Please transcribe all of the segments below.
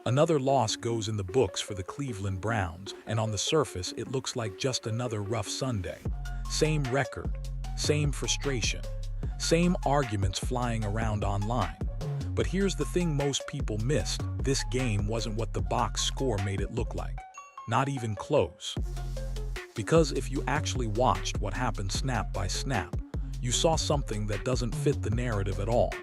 Another loss goes in the books for the Cleveland Browns, and on the surface it looks like just another rough Sunday. Same record, same frustration, same arguments flying around online. But here's the thing most people missed: this game wasn't what the box score made it look like. Not even close. Because if you actually watched what happened snap by snap, you saw something that doesn't fit the narrative at all.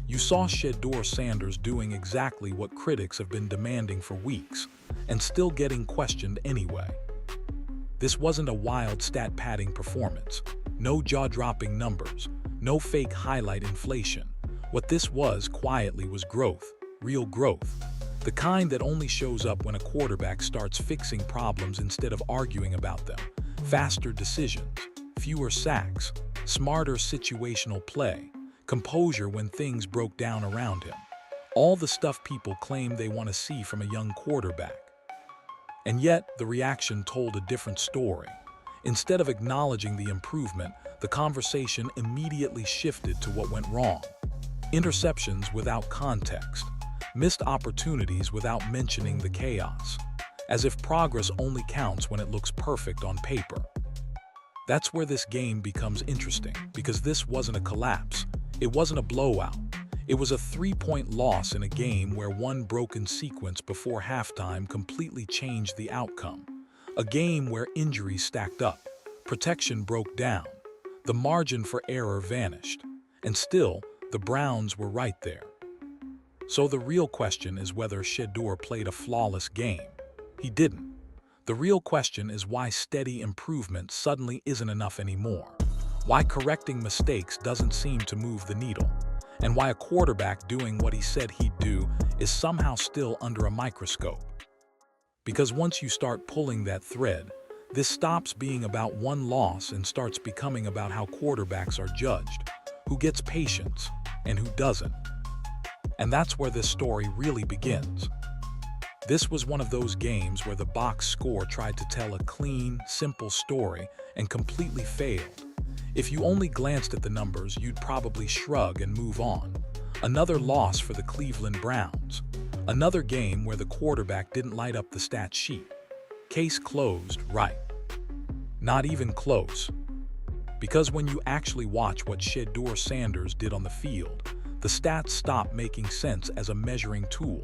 You saw Shedeur Sanders doing exactly what critics have been demanding for weeks, and still getting questioned anyway. This wasn't a wild stat-padding performance. No jaw-dropping numbers, no fake highlight inflation. What this was, quietly, was growth, real growth. The kind that only shows up when a quarterback starts fixing problems instead of arguing about them. Faster decisions, fewer sacks, smarter situational play, composure when things broke down around him. All the stuff people claim they want to see from a young quarterback. And yet, the reaction told a different story. Instead of acknowledging the improvement, the conversation immediately shifted to what went wrong. Interceptions without context, missed opportunities without mentioning the chaos, as if progress only counts when it looks perfect on paper. That's where this game becomes interesting, because this wasn't a collapse. It wasn't a blowout. It was a 3-point loss in a game where one broken sequence before halftime completely changed the outcome. A game where injuries stacked up, protection broke down, the margin for error vanished, and still, the Browns were right there. So the real question is whether Shedeur played a flawless game. He didn't. The real question is why steady improvement suddenly isn't enough anymore. Why correcting mistakes doesn't seem to move the needle. And why a quarterback doing what he said he'd do is somehow still under a microscope. Because once you start pulling that thread, this stops being about one loss and starts becoming about how quarterbacks are judged, who gets patience, and who doesn't. And that's where this story really begins. This was one of those games where the box score tried to tell a clean, simple story and completely failed. If you only glanced at the numbers, you'd probably shrug and move on. Another loss for the Cleveland Browns. Another game where the quarterback didn't light up the stat sheet. Case closed, right? Not even close. Because when you actually watch what Shedeur Sanders did on the field, the stats stop making sense as a measuring tool.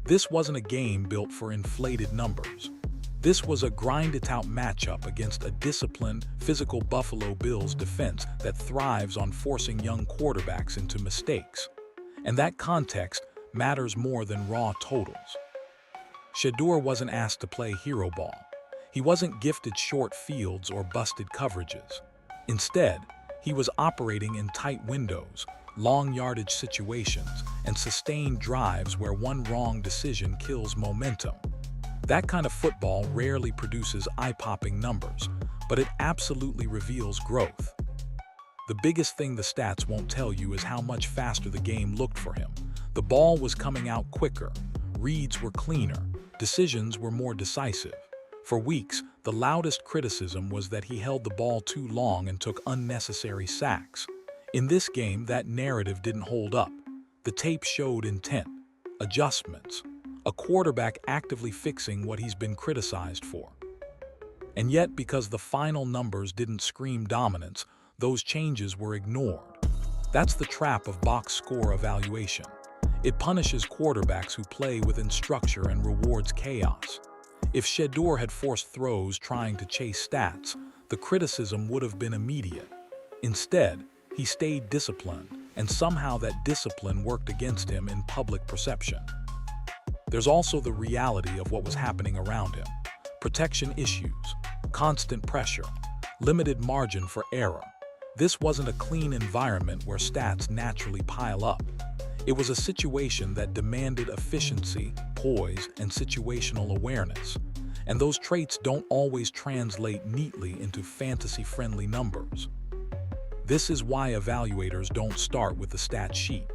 This wasn't a game built for inflated numbers. This was a grind-it-out matchup against a disciplined, physical Buffalo Bills defense that thrives on forcing young quarterbacks into mistakes. And that context matters more than raw totals. Shedeur wasn't asked to play hero ball. He wasn't gifted short fields or busted coverages. Instead, he was operating in tight windows, long yardage situations, and sustained drives where one wrong decision kills momentum. That kind of football rarely produces eye-popping numbers, but it absolutely reveals growth. The biggest thing the stats won't tell you is how much faster the game looked for him. The ball was coming out quicker, reads were cleaner, decisions were more decisive. For weeks, the loudest criticism was that he held the ball too long and took unnecessary sacks. In this game, that narrative didn't hold up. The tape showed intent, adjustments, a quarterback actively fixing what he's been criticized for. And yet, because the final numbers didn't scream dominance, those changes were ignored. That's the trap of box score evaluation. It punishes quarterbacks who play within structure and rewards chaos. If Shedeur had forced throws trying to chase stats, the criticism would have been immediate. Instead, he stayed disciplined, and somehow that discipline worked against him in public perception. There's also the reality of what was happening around him. Protection issues, constant pressure, limited margin for error. This wasn't a clean environment where stats naturally pile up. It was a situation that demanded efficiency, poise, and situational awareness. And those traits don't always translate neatly into fantasy-friendly numbers. This is why evaluators don't start with the stat sheet.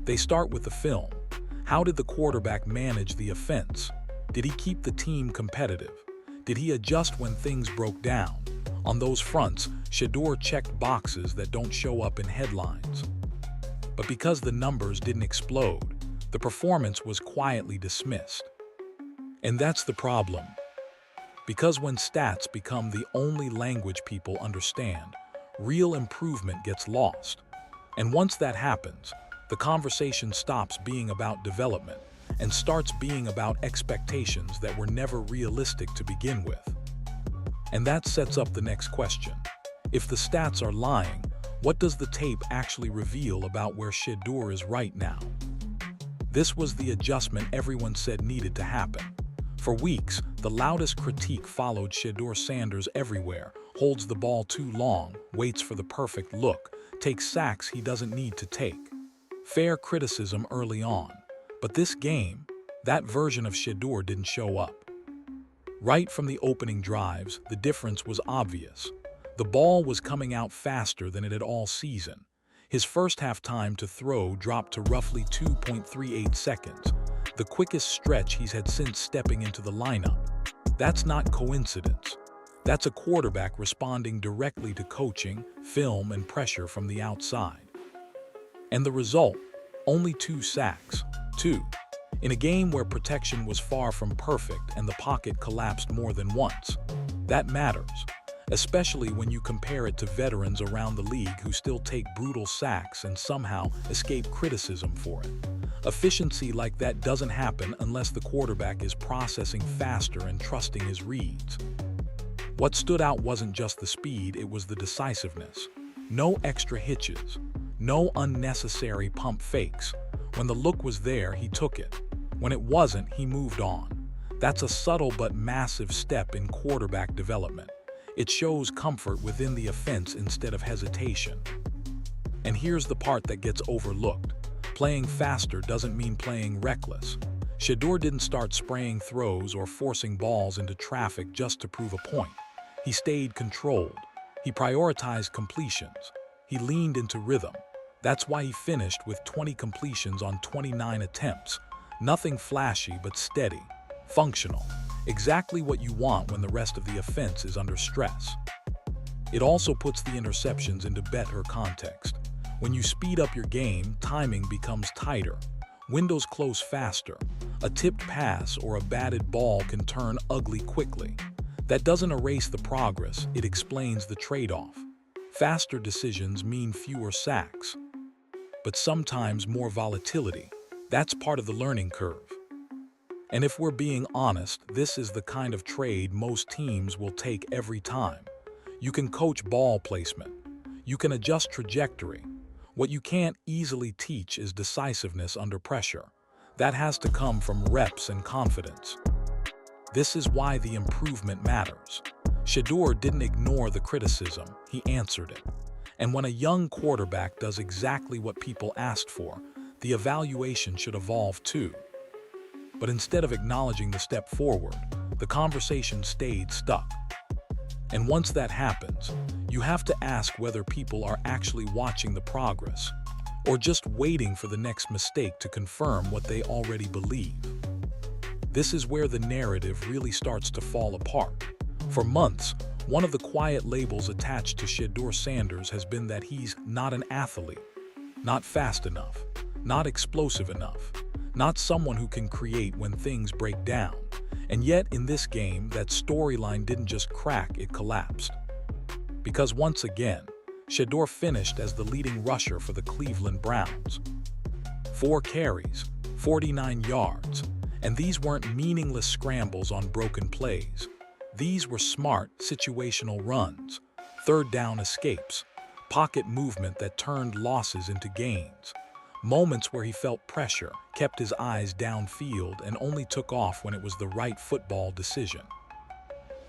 They start with the film. How did the quarterback manage the offense? Did he keep the team competitive? Did he adjust when things broke down? On those fronts, Shedeur checked boxes that don't show up in headlines. But because the numbers didn't explode, The performance was quietly dismissed. And that's the problem. Because when stats become the only language people understand, real improvement gets lost. And once that happens, the conversation stops being about development and starts being about expectations that were never realistic to begin with. And that sets up the next question. If the stats are lying, what does the tape actually reveal about where Shedeur is right now? This was the adjustment everyone said needed to happen. For weeks, the loudest critique followed Shedeur Sanders everywhere: holds the ball too long, waits for the perfect look, takes sacks he doesn't need to take. Fair criticism early on. But this game, that version of Shedeur didn't show up. Right from the opening drives, the difference was obvious. The ball was coming out faster than it had all season. His first half time to throw dropped to roughly 2.38 seconds, the quickest stretch he's had since stepping into the lineup. That's not coincidence. That's a quarterback responding directly to coaching, film, and pressure from the outside. And the result? Only 2 sacks. 2. In a game where protection was far from perfect and the pocket collapsed more than once. That matters, especially when you compare it to veterans around the league who still take brutal sacks and somehow escape criticism for it. Efficiency like that doesn't happen unless the quarterback is processing faster and trusting his reads. What stood out wasn't just the speed, it was the decisiveness. No extra hitches, no unnecessary pump fakes. When the look was there, he took it. When it wasn't, he moved on. That's a subtle but massive step in quarterback development. It shows comfort within the offense instead of hesitation. And here's the part that gets overlooked. Playing faster doesn't mean playing reckless. Shedeur didn't start spraying throws or forcing balls into traffic just to prove a point. He stayed controlled. He prioritized completions. He leaned into rhythm. That's why he finished with 20 completions on 29 attempts. Nothing flashy, but steady, functional. Exactly what you want when the rest of the offense is under stress. It also puts the interceptions into better context. When you speed up your game, timing becomes tighter. Windows close faster. A tipped pass or a batted ball can turn ugly quickly. That doesn't erase the progress, it explains the trade-off. Faster decisions mean fewer sacks, but sometimes more volatility. That's part of the learning curve. And if we're being honest, this is the kind of trade most teams will take every time. You can coach ball placement. You can adjust trajectory. What you can't easily teach is decisiveness under pressure. That has to come from reps and confidence. This is why the improvement matters. Shedeur didn't ignore the criticism, he answered it. And when a young quarterback does exactly what people asked for, the evaluation should evolve too. But instead of acknowledging the step forward, the conversation stayed stuck. And once that happens, you have to ask whether people are actually watching the progress or just waiting for the next mistake to confirm what they already believe. This is where the narrative really starts to fall apart. For months, one of the quiet labels attached to Shedeur Sanders has been that he's not an athlete, not fast enough, not explosive enough, not someone who can create when things break down. And yet, in this game, that storyline didn't just crack, it collapsed. Because once again, Shedeur finished as the leading rusher for the Cleveland Browns. 4 carries, 49 yards, and these weren't meaningless scrambles on broken plays. These were smart, situational runs, third down escapes, pocket movement that turned losses into gains. Moments where he felt pressure, kept his eyes downfield, and only took off when it was the right football decision.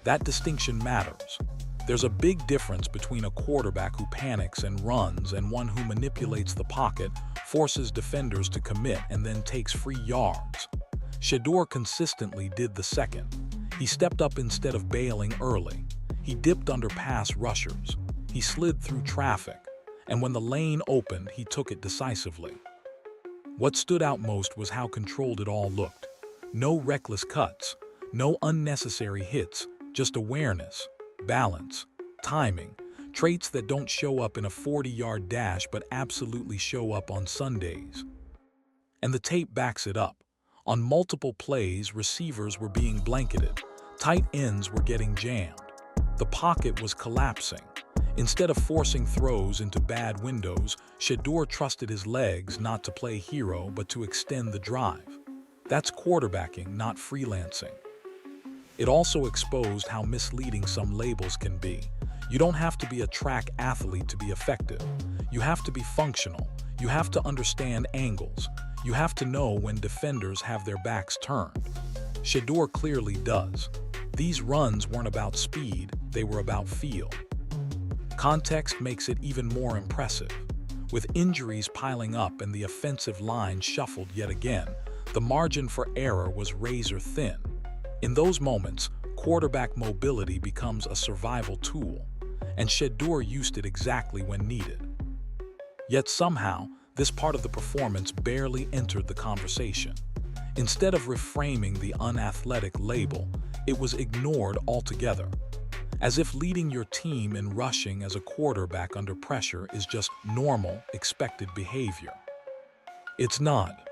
That distinction matters. There's a big difference between a quarterback who panics and runs and one who manipulates the pocket, forces defenders to commit, and then takes free yards. Shedeur consistently did the second. He stepped up instead of bailing early. He dipped under pass rushers. He slid through traffic. And when the lane opened, he took it decisively. What stood out most was how controlled it all looked. No reckless cuts, no unnecessary hits, just awareness, balance, timing, traits that don't show up in a 40-yard dash but absolutely show up on Sundays. And the tape backs it up. On multiple plays, receivers were being blanketed. Tight ends were getting jammed. The pocket was collapsing. Instead of forcing throws into bad windows, Shedeur trusted his legs not to play hero but to extend the drive. That's quarterbacking, not freelancing. It also exposed how misleading some labels can be. You don't have to be a track athlete to be effective. You have to be functional. You have to understand angles. You have to know when defenders have their backs turned. Shedeur clearly does. These runs weren't about speed, they were about feel. Context makes it even more impressive. With injuries piling up and the offensive line shuffled yet again, the margin for error was razor thin. In those moments, quarterback mobility becomes a survival tool, and Shedeur used it exactly when needed. Yet somehow, this part of the performance barely entered the conversation. Instead of reframing the unathletic label, it was ignored altogether. As if leading your team in rushing as a quarterback under pressure is just normal, expected behavior. It's not.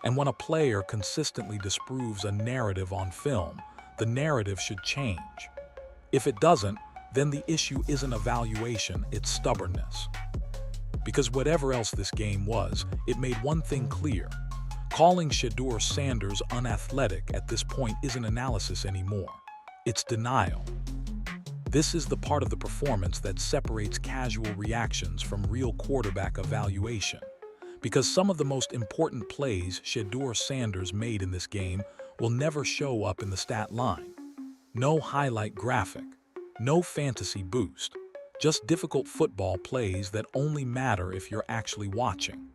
And when a player consistently disproves a narrative on film, the narrative should change. If it doesn't, then the issue isn't evaluation, it's stubbornness. Because whatever else this game was, it made one thing clear. Calling Shedeur Sanders unathletic at this point isn't analysis anymore. It's denial. This is the part of the performance that separates casual reactions from real quarterback evaluation. Because some of the most important plays Shedeur Sanders made in this game will never show up in the stat line. No highlight graphic, no fantasy boost, just difficult football plays that only matter if you're actually watching.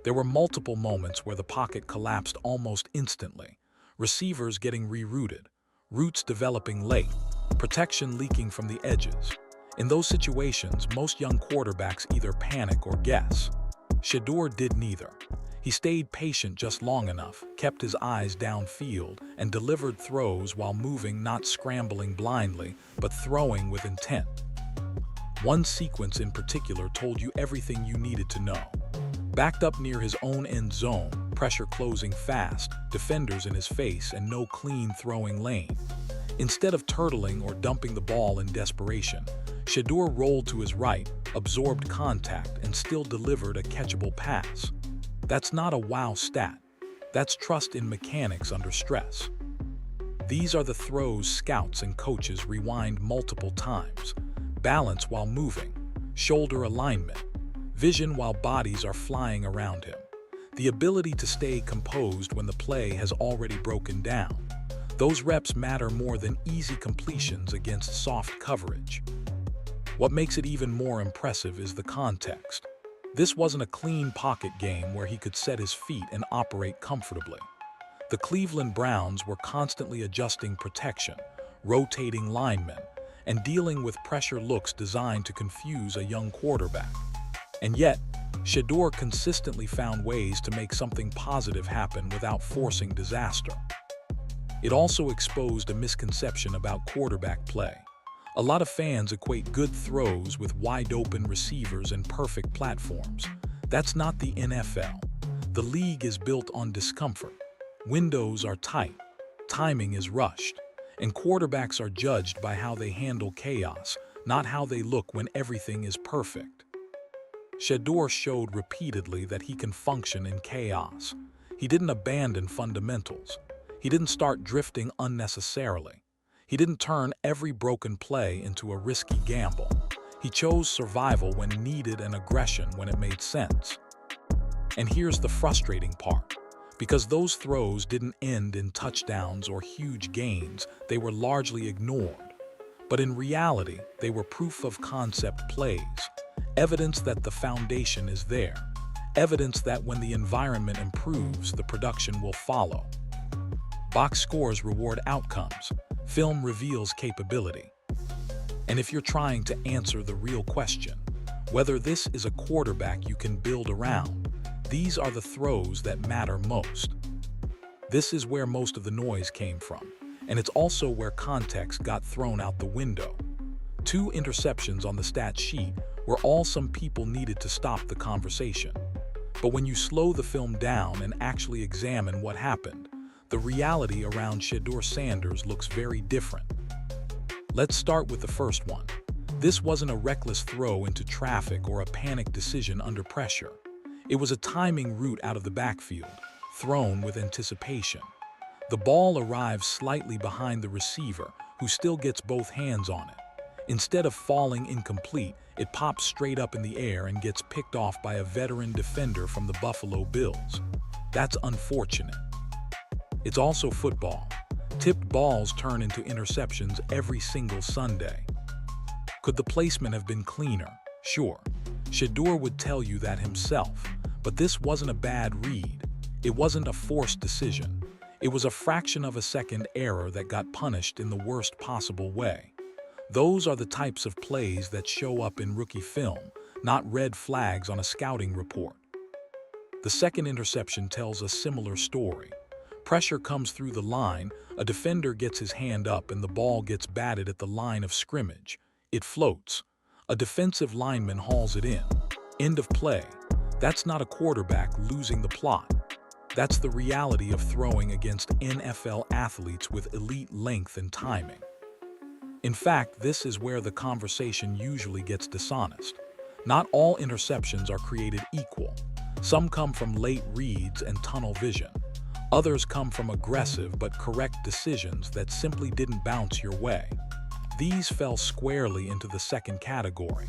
There were multiple moments where the pocket collapsed almost instantly, receivers getting rerouted, routes developing late, protection leaking from the edges. In those situations, most young quarterbacks either panic or guess. Shedeur did neither. He stayed patient just long enough, kept his eyes downfield, and delivered throws while moving, not scrambling blindly, but throwing with intent. One sequence in particular told you everything you needed to know. Backed up near his own end zone, pressure closing fast, defenders in his face, and no clean throwing lane. Instead of turtling or dumping the ball in desperation, Shedeur rolled to his right, absorbed contact, and still delivered a catchable pass. That's not a wow stat. That's trust in mechanics under stress. These are the throws scouts and coaches rewind multiple times. Balance while moving, shoulder alignment, vision while bodies are flying around him. The ability to stay composed when the play has already broken down. Those reps matter more than easy completions against soft coverage. What makes it even more impressive is the context. This wasn't a clean pocket game where he could set his feet and operate comfortably. The Cleveland Browns were constantly adjusting protection, rotating linemen, and dealing with pressure looks designed to confuse a young quarterback. And yet, Shedeur consistently found ways to make something positive happen without forcing disaster. It also exposed a misconception about quarterback play. A lot of fans equate good throws with wide-open receivers and perfect platforms. That's not the NFL. The league is built on discomfort. Windows are tight, timing is rushed, and quarterbacks are judged by how they handle chaos, not how they look when everything is perfect. Shedeur showed repeatedly that he can function in chaos. He didn't abandon fundamentals. He didn't start drifting unnecessarily. He didn't turn every broken play into a risky gamble. He chose survival when needed and aggression when it made sense. And here's the frustrating part. Because those throws didn't end in touchdowns or huge gains, they were largely ignored. But in reality, they were proof of concept plays. Evidence that the foundation is there. Evidence that when the environment improves, the production will follow. Box scores reward outcomes. Film reveals capability. And if you're trying to answer the real question, whether this is a quarterback you can build around, these are the throws that matter most. This is where most of the noise came from, and it's also where context got thrown out the window. 2 interceptions on the stat sheet were all some people needed to stop the conversation. But when you slow the film down and actually examine what happened, the reality around Shedeur Sanders looks very different. Let's start with the first one. This wasn't a reckless throw into traffic or a panicked decision under pressure. It was a timing route out of the backfield, thrown with anticipation. The ball arrives slightly behind the receiver, who still gets both hands on it. Instead of falling incomplete, it pops straight up in the air and gets picked off by a veteran defender from the Buffalo Bills. That's unfortunate. It's also football. Tipped balls turn into interceptions every single Sunday. Could the placement have been cleaner? Sure. Shedeur would tell you that himself, but this wasn't a bad read. It wasn't a forced decision. It was a fraction of a second error that got punished in the worst possible way. Those are the types of plays that show up in rookie film, not red flags on a scouting report. The second interception tells a similar story. Pressure comes through the line, a defender gets his hand up and the ball gets batted at the line of scrimmage. It floats. A defensive lineman hauls it in. End of play. That's not a quarterback losing the plot. That's the reality of throwing against NFL athletes with elite length and timing. In fact, this is where the conversation usually gets dishonest. Not all interceptions are created equal. Some come from late reads and tunnel vision. Others come from aggressive but correct decisions that simply didn't bounce your way. These fell squarely into the second category.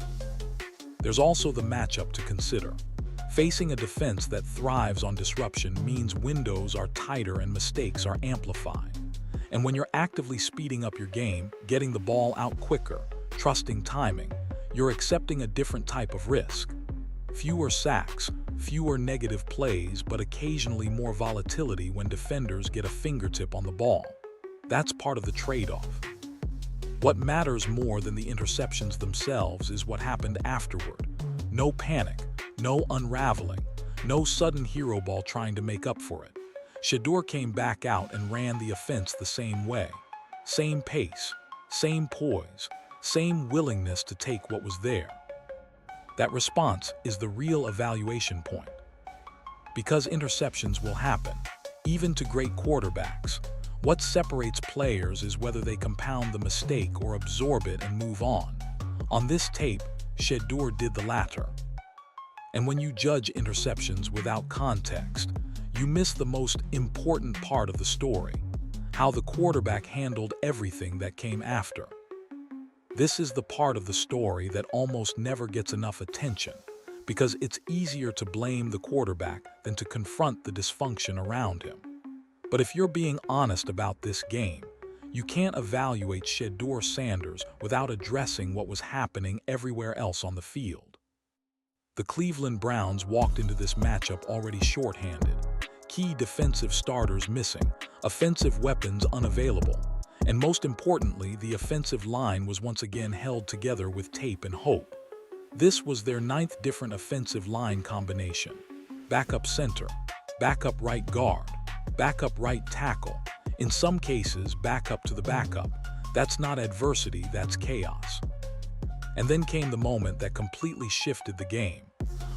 There's also the matchup to consider. Facing a defense that thrives on disruption means windows are tighter and mistakes are amplified. And when you're actively speeding up your game, getting the ball out quicker, trusting timing, you're accepting a different type of risk. Fewer sacks, fewer negative plays, but occasionally more volatility when defenders get a fingertip on the ball. That's part of the trade-off. What matters more than the interceptions themselves is what happened afterward. No panic, no unraveling, no sudden hero ball trying to make up for it. Shedeur came back out and ran the offense the same way. Same pace, same poise, same willingness to take what was there. That response is the real evaluation point. Because interceptions will happen, even to great quarterbacks. What separates players is whether they compound the mistake or absorb it and move on. On this tape, Shedeur did the latter. And when you judge interceptions without context, you miss the most important part of the story, how the quarterback handled everything that came after. This is the part of the story that almost never gets enough attention, because it's easier to blame the quarterback than to confront the dysfunction around him. But if you're being honest about this game, you can't evaluate Shedeur Sanders without addressing what was happening everywhere else on the field. The Cleveland Browns walked into this matchup already shorthanded, key defensive starters missing, offensive weapons unavailable, and most importantly, the offensive line was once again held together with tape and hope. This was their 9th different offensive line combination. Backup center, backup right guard, backup right tackle, in some cases backup to the backup. That's not adversity, that's chaos. And then came the moment that completely shifted the game.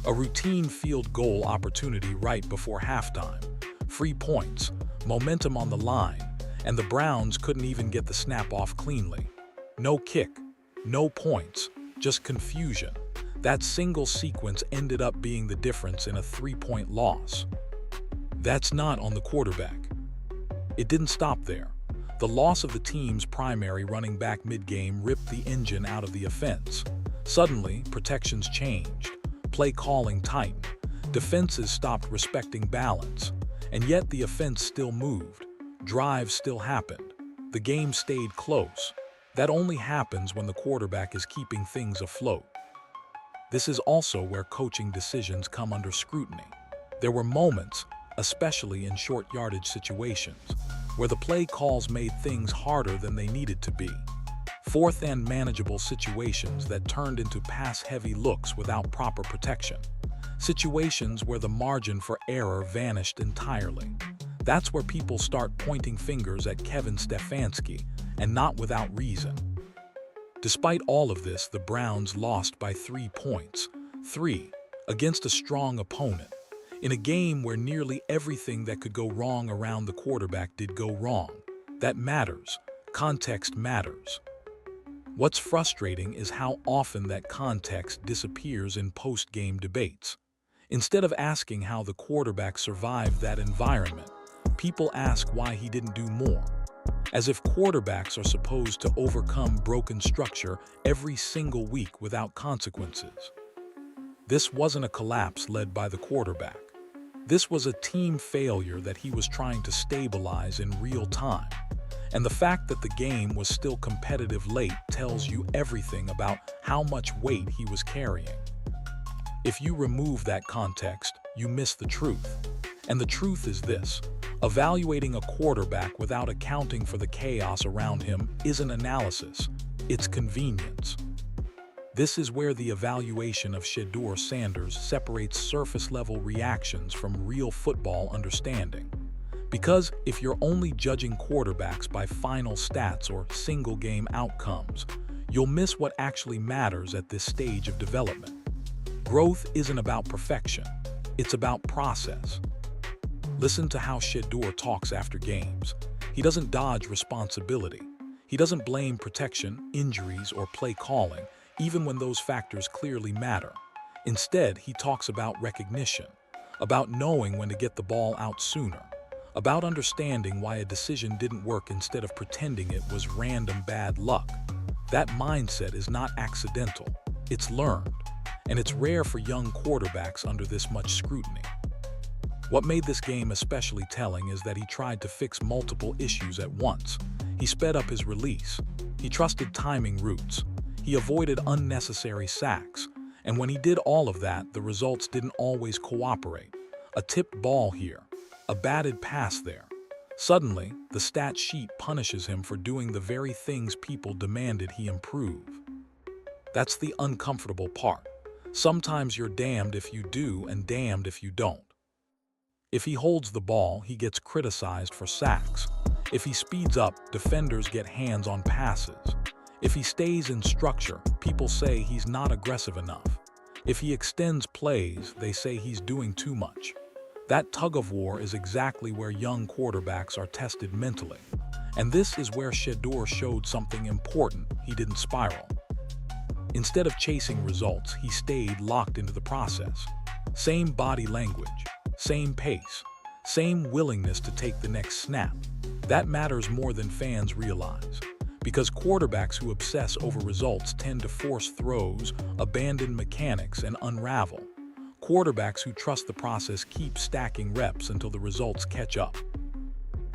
A routine field goal opportunity right before halftime. Free points, momentum on the line, and the Browns couldn't even get the snap off cleanly. No kick, no points, just confusion. That single sequence ended up being the difference in a 3-point loss. That's not on the quarterback. It didn't stop there. The loss of the team's primary running back mid-game ripped the engine out of the offense. Suddenly, protections changed. Play calling tightened. Defenses stopped respecting balance. And yet the offense still moved. Drives still happened. The game stayed close. That only happens when the quarterback is keeping things afloat. This is also where coaching decisions come under scrutiny. There were moments, especially in short yardage situations, where the play calls made things harder than they needed to be. Fourth and manageable situations that turned into pass-heavy looks without proper protection. Situations where the margin for error vanished entirely. That's where people start pointing fingers at Kevin Stefanski, and not without reason. Despite all of this, the Browns lost by 3 points. 3, against a strong opponent. In a game where nearly everything that could go wrong around the quarterback did go wrong. That matters. Context matters. What's frustrating is how often that context disappears in post-game debates. Instead of asking how the quarterback survived that environment, people ask why he didn't do more. As if quarterbacks are supposed to overcome broken structure every single week without consequences. This wasn't a collapse led by the quarterback. This was a team failure that he was trying to stabilize in real time. And the fact that the game was still competitive late tells you everything about how much weight he was carrying. If you remove that context, you miss the truth. And the truth is this: evaluating a quarterback without accounting for the chaos around him isn't analysis, it's convenience. This is where the evaluation of Shedeur Sanders separates surface-level reactions from real football understanding. Because if you're only judging quarterbacks by final stats or single-game outcomes, you'll miss what actually matters at this stage of development. Growth isn't about perfection, it's about process. Listen to how Shedeur talks after games. He doesn't dodge responsibility. He doesn't blame protection, injuries, or play calling, even when those factors clearly matter. Instead, he talks about recognition, about knowing when to get the ball out sooner, about understanding why a decision didn't work instead of pretending it was random bad luck. That mindset is not accidental, it's learned, and it's rare for young quarterbacks under this much scrutiny. What made this game especially telling is that he tried to fix multiple issues at once. He sped up his release. He trusted timing routes. He avoided unnecessary sacks. And when he did all of that, the results didn't always cooperate. A tipped ball here, a batted pass there. Suddenly, the stat sheet punishes him for doing the very things people demanded he improve. That's the uncomfortable part. Sometimes you're damned if you do and damned if you don't. If he holds the ball, he gets criticized for sacks. If he speeds up, defenders get hands on passes. If he stays in structure, people say he's not aggressive enough. If he extends plays, they say he's doing too much. That tug-of-war is exactly where young quarterbacks are tested mentally. And this is where Shedeur showed something important: he didn't spiral. Instead of chasing results, he stayed locked into the process. Same body language, same pace, same willingness to take the next snap. That matters more than fans realize. Because quarterbacks who obsess over results tend to force throws, abandon mechanics, and unravel. Quarterbacks who trust the process keep stacking reps until the results catch up.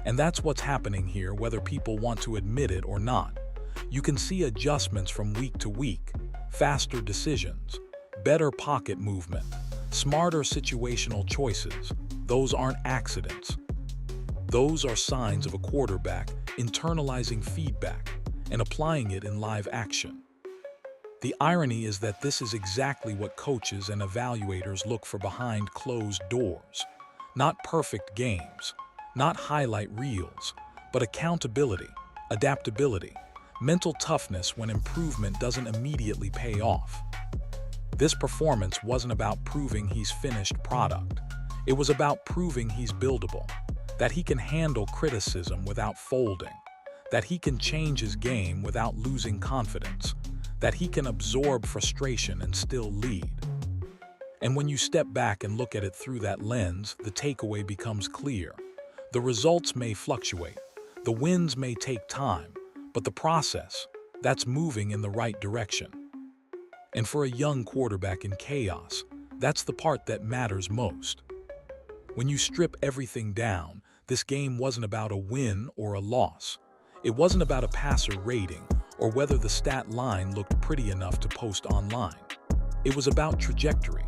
And that's what's happening here, whether people want to admit it or not. You can see adjustments from week to week, faster decisions, better pocket movement, smarter situational choices. Those aren't accidents. Those are signs of a quarterback internalizing feedback and applying it in live action. The irony is that this is exactly what coaches and evaluators look for behind closed doors. Not perfect games, not highlight reels, but accountability, adaptability, mental toughness when improvement doesn't immediately pay off. This performance wasn't about proving he's finished product. It was about proving he's buildable, that he can handle criticism without folding, that he can change his game without losing confidence, that he can absorb frustration and still lead. And when you step back and look at it through that lens, the takeaway becomes clear. The results may fluctuate, the wins may take time, but the process, that's moving in the right direction. And for a young quarterback in chaos, that's the part that matters most. When you strip everything down, this game wasn't about a win or a loss. It wasn't about a passer rating or whether the stat line looked pretty enough to post online. It was about trajectory.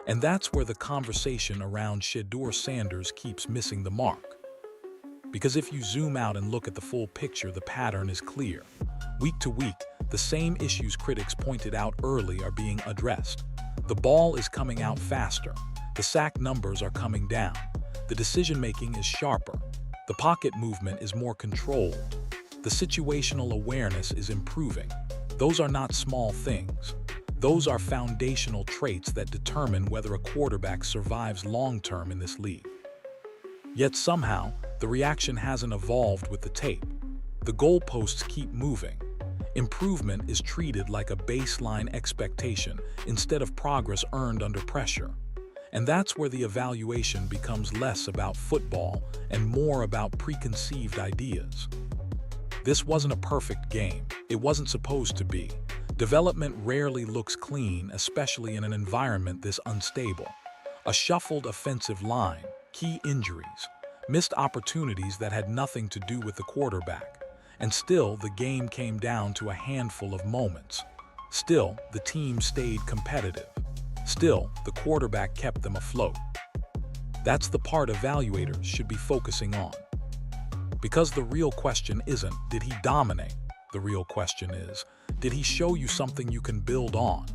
And that's where the conversation around Shedeur Sanders keeps missing the mark. Because if you zoom out and look at the full picture, the pattern is clear. Week to week, the same issues critics pointed out early are being addressed. The ball is coming out faster. The sack numbers are coming down. The decision-making is sharper. The pocket movement is more controlled. The situational awareness is improving. Those are not small things. Those are foundational traits that determine whether a quarterback survives long-term in this league. Yet somehow, the reaction hasn't evolved with the tape. The goalposts keep moving. Improvement is treated like a baseline expectation instead of progress earned under pressure. And that's where the evaluation becomes less about football and more about preconceived ideas. This wasn't a perfect game. It wasn't supposed to be. Development rarely looks clean, especially in an environment this unstable. A shuffled offensive line, key injuries, missed opportunities that had nothing to do with the quarterback. And still, the game came down to a handful of moments. Still, the team stayed competitive. Still, the quarterback kept them afloat. That's the part evaluators should be focusing on. Because the real question isn't, did he dominate? The real question is, did he show you something you can build on?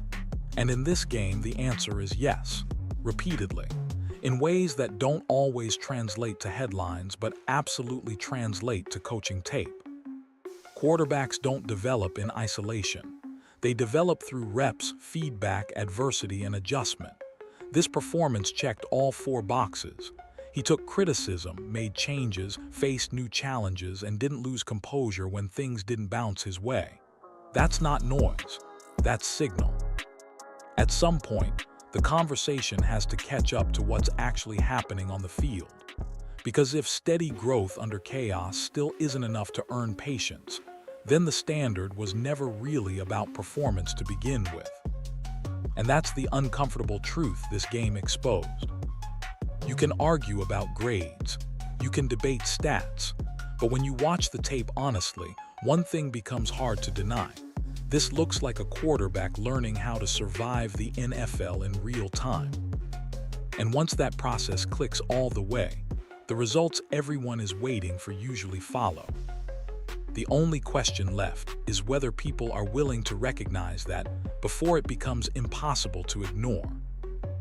And in this game, the answer is yes, repeatedly, in ways that don't always translate to headlines, but absolutely translate to coaching tape. Quarterbacks don't develop in isolation. They develop through reps, feedback, adversity, and adjustment. This performance checked all 4 boxes. He took criticism, made changes, faced new challenges, and didn't lose composure when things didn't bounce his way. That's not noise. That's signal. At some point, the conversation has to catch up to what's actually happening on the field. Because if steady growth under chaos still isn't enough to earn patience, then the standard was never really about performance to begin with. And that's the uncomfortable truth this game exposed. You can argue about grades, you can debate stats, but when you watch the tape honestly, one thing becomes hard to deny. This looks like a quarterback learning how to survive the NFL in real time. And once that process clicks all the way, the results everyone is waiting for usually follow. The only question left is whether people are willing to recognize that before it becomes impossible to ignore.